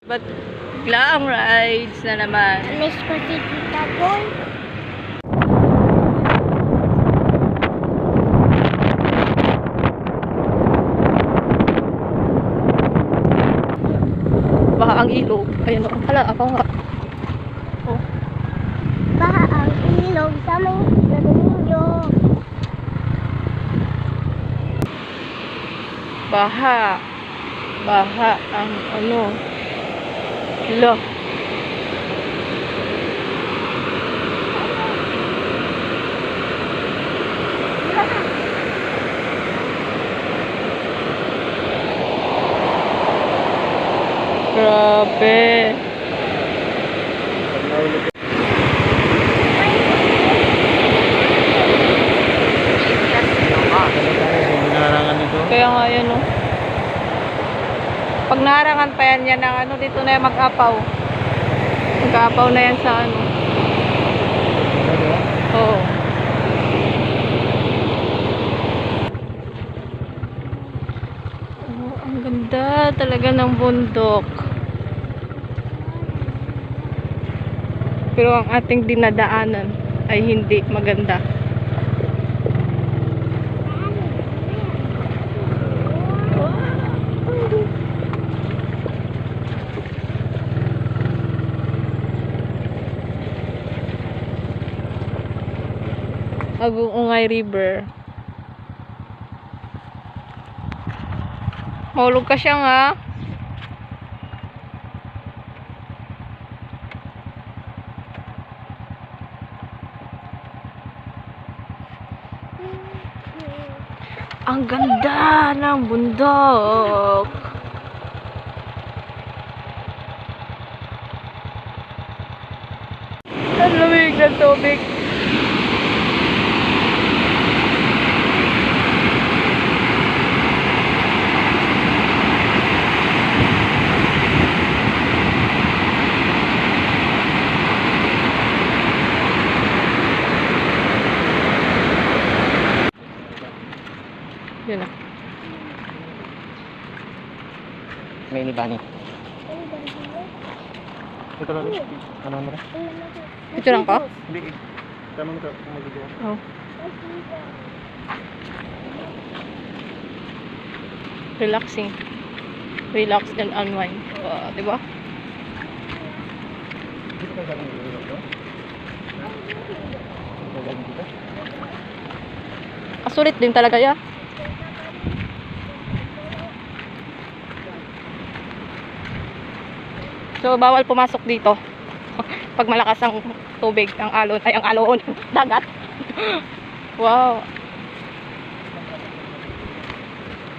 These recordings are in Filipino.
But biglaang rides na naman. Miss ko si Tita Boy. Baka ang ilog. Ayun o. Hala, ako nga. Oh. Baha ang ilog sa may nagumilyo. Baha. Baha ang ano. Hala. Grabe. Kaya nga yan o. Pag naharangan pa yan ng ano, dito na yan mag-apaw. Mag-apaw na yan sa ano. Oo. Oh, ang ganda talaga ng bundok. Pero ang ating dinadaanan ay hindi maganda. Mag-uungay River. Mahulog ka siya nga. Ang ganda ng bundok. Ang lamig ng tubig. Yun na. May inibani. Ito lang. Ano mo na? Picture lang ko? Hindi. Tama mo ito. Magagawa. Oh. Relaxing. Relax and unwind. Diba? Dito ka galing dito? Galing dito? Sulit din talaga ya. So bawal pumasok dito pag malakas ang tubig, ang alon, ay ang alon, dagat. Wow.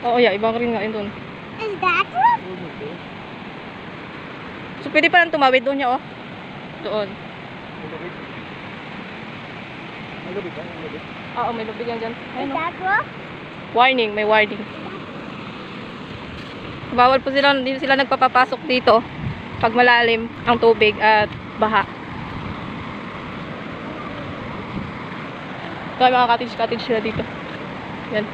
Oo, yeah, ibang rin nga yun dun. Is that one? So pwede pa lang tumawid doon niya, oh. Doon. May lubid ba? May lubid? Oo, may lubig yan dyan. Is Ayun, oh. that one? Warning, may warning. Bawal po sila, hindi sila nagpapapasok dito pag malalim ang tubig at baha. Kaya mga cottage sila dito. Yan.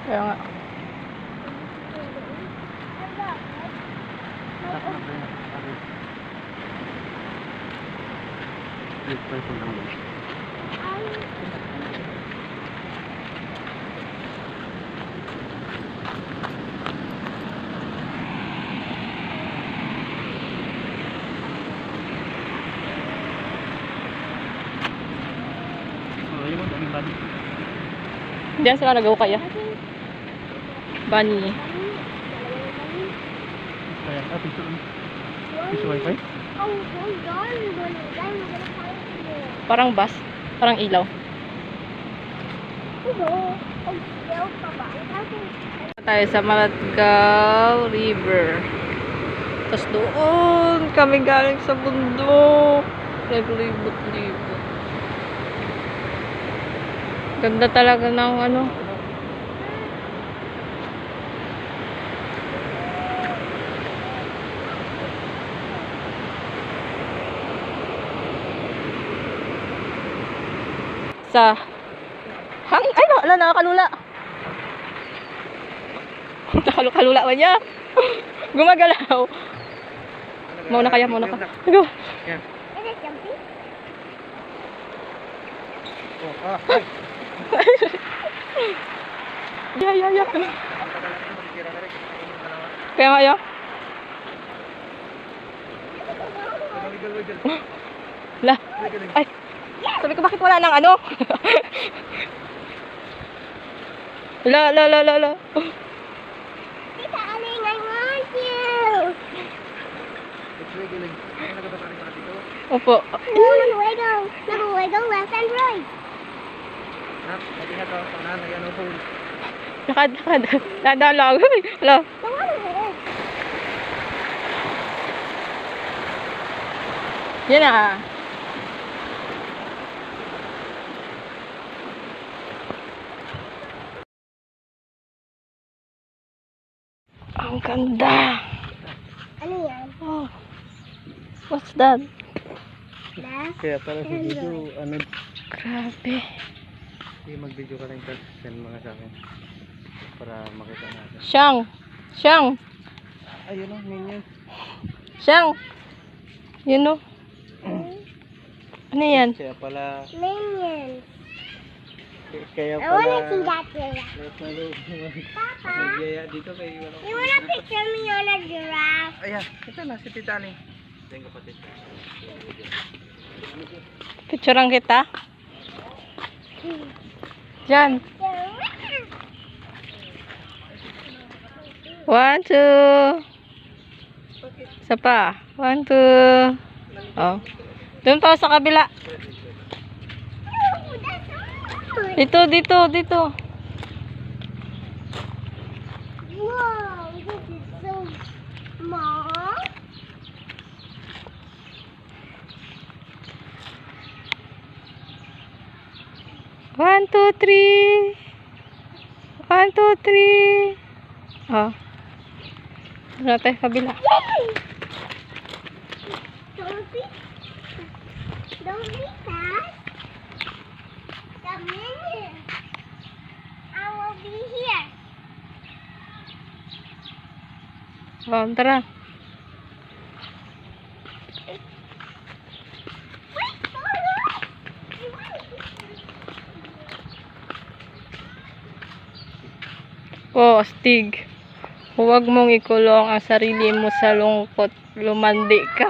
Kaya nga. Diyan sila nagawa kaya. Bunny. Kaya, piso lang. Piso wifi? Oh, hold on. I'm gonna find you. Parang bus. Parang ilaw. Hello. Oh, still pa ba? Tayo sa Malagao River. Tapos doon kami galing sa bundok. Naglibot-libot. Ganda talaga ng ano. sa ay, wala, nakakalula. Nakakalula ba niya? Gumagalaw. Mauna kaya, mauna ka. Go. Yan. Is it jumping? Oh, ay. Ya. Kaya nga, ya. La. Ay. Sabi ko, bakit wala nang ano? La. Tita Aling, I want you. It's wiggling. Ay, nagkatarik na dito. Opo. Wiggle. Double wiggle, left and right. Nak, lagi na to. Tanan, ayan o phone. Lakad. Dadaan lang. Wala. The one over Yan na. Ang ganda. Ano yan? Oh. What's that? Left. Kaya pala sa video, ano, Grabe. mag-video ka lang tapos send mga sa akin. Para makita natin. Siyang. Ayun o, minion. Siyang. Yun o. Ano yan? Kaya pala, Minions. kaya I wanna pala, see that giraffe. lahat na loob. Papa, Nagyaya dito kay wala. you wanna picture me on a giraffe? Ayan, ito na si Tita Aling. Tingin ko pati. Picturean kita. Diyan. 1, 2. Isa pa. 1, 2. Oh. Doon pa sa kabila. Oh, that's awesome. Dito. Whoa, this is so small. One, two, three. 1, 2, 3. Oh. Doon natin sa kabila. Don't be sad. The minute I will be here. Oh, tara. Wait for it. Oh, astig. Huwag mong ikulong ang sarili mo sa lungkot. Lumandi ka.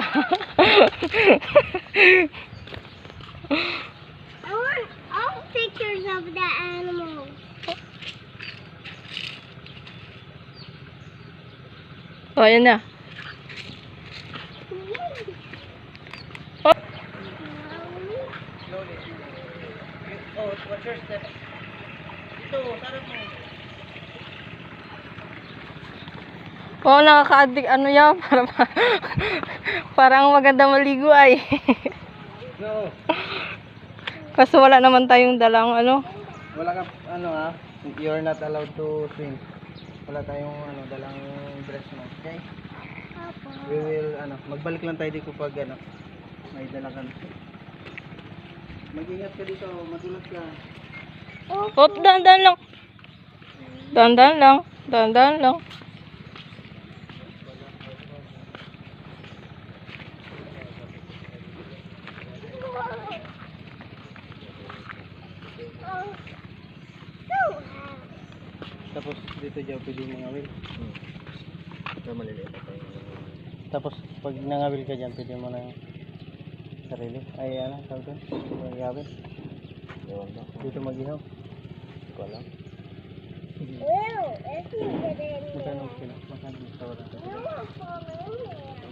I want all pictures of the animals. Oh, ayan na. Oh. Slowly. Oh, what's your step? Ito, sarap mo. Oh, nakaka-addict ano yan. Parang maganda maligo ay. No. Kaso wala naman tayong dalang ano. Wala ka, ano ha? You're not allowed to swim. Wala tayong, dalang dress mo. Okay? We will, magbalik lang tayo dito pag, may dala ka. Mag-ingat ka dito, madulas ka. Oh, dandan lang. Dandan lang. Tapos dito dyan pwede mangawil. Ito maliliit na tayo. Tapos pag nangawil ka dyan pwede mo ng sarili. Ay tawag doon? Magawil. Dito mag-ihaw. Hindi ko alam. Ew, if you get in Magkano there. magkano gusto ko lang. You won't fall in there.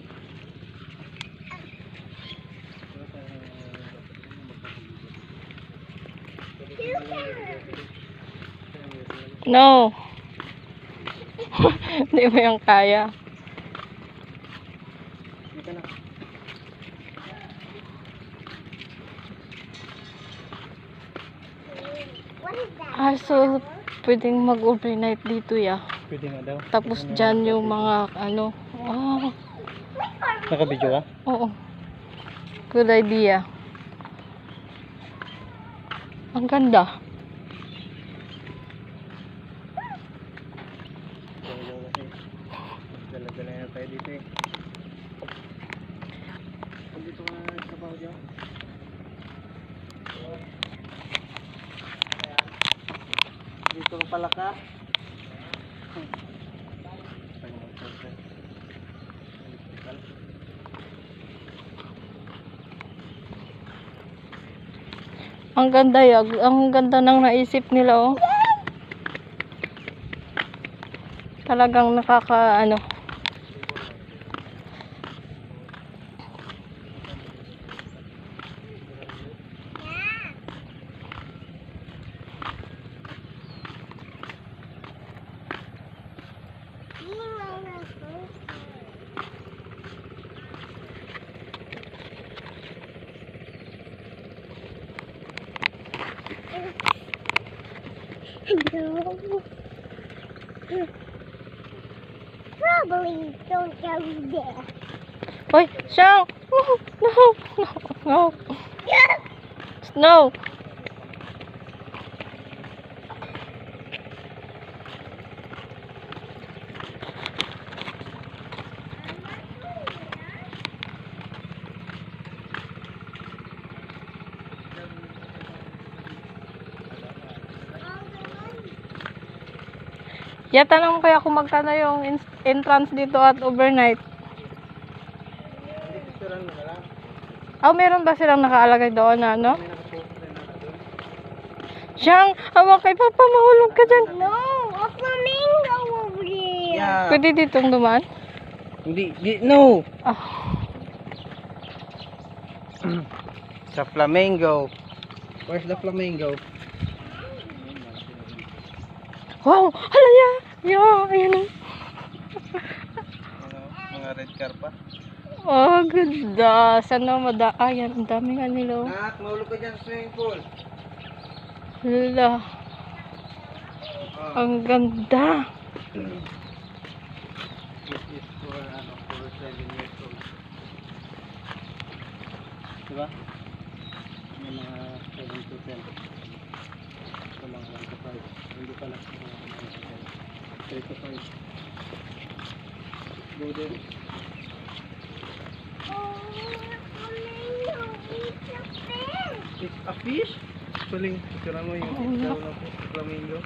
You can. No. Hindi mo yung kaya. Dito na. What is that? Ah, so pwedeng mag-overnight dito ya. Pwede nga daw. Tapos dyan yung mga ano. Oh, Naka-video ka? oo. Good idea. Ang ganda. Jaw-jaw kasi. Dala-dala na tayo dito eh. Dito ka sa baho dyan. Dito ka pala ka. Ang ganda yag. Ang ganda ng naisip nila oh. Talagang nakaka ano. No. Probably don't go there. Hoy, Shang! No, no, no. No. Tanong kaya kung magkano yung entrance dito at overnight. Oh, meron ba silang nakaalagay doon na ano? Siyang, hawak kay Papa, mahulog ka dyan. No, a flamingo over here. Yeah. Pwede ditong dumaan? No. Ah. Sa flamingo. Where's the flamingo? Wow, hala ya. Yo, ayun oh. Mga red car pa. Oh, ganda. Sana madaayan. Ang dami nga nila. Oh. Nak, mahulog ka dyan sa swimming pool. Hala. Ang ganda. This is for 7 years old. Diba? May mga 7 to 10. Ito mga 1 to 5. Hindi pala. 3 to 5. Go there. Oh, flamingo, it's a fish. It's a fish? Actually, picture mo yung Oo nga. daw na flamingo.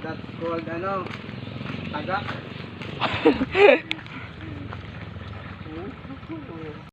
That's called ano? Tagak.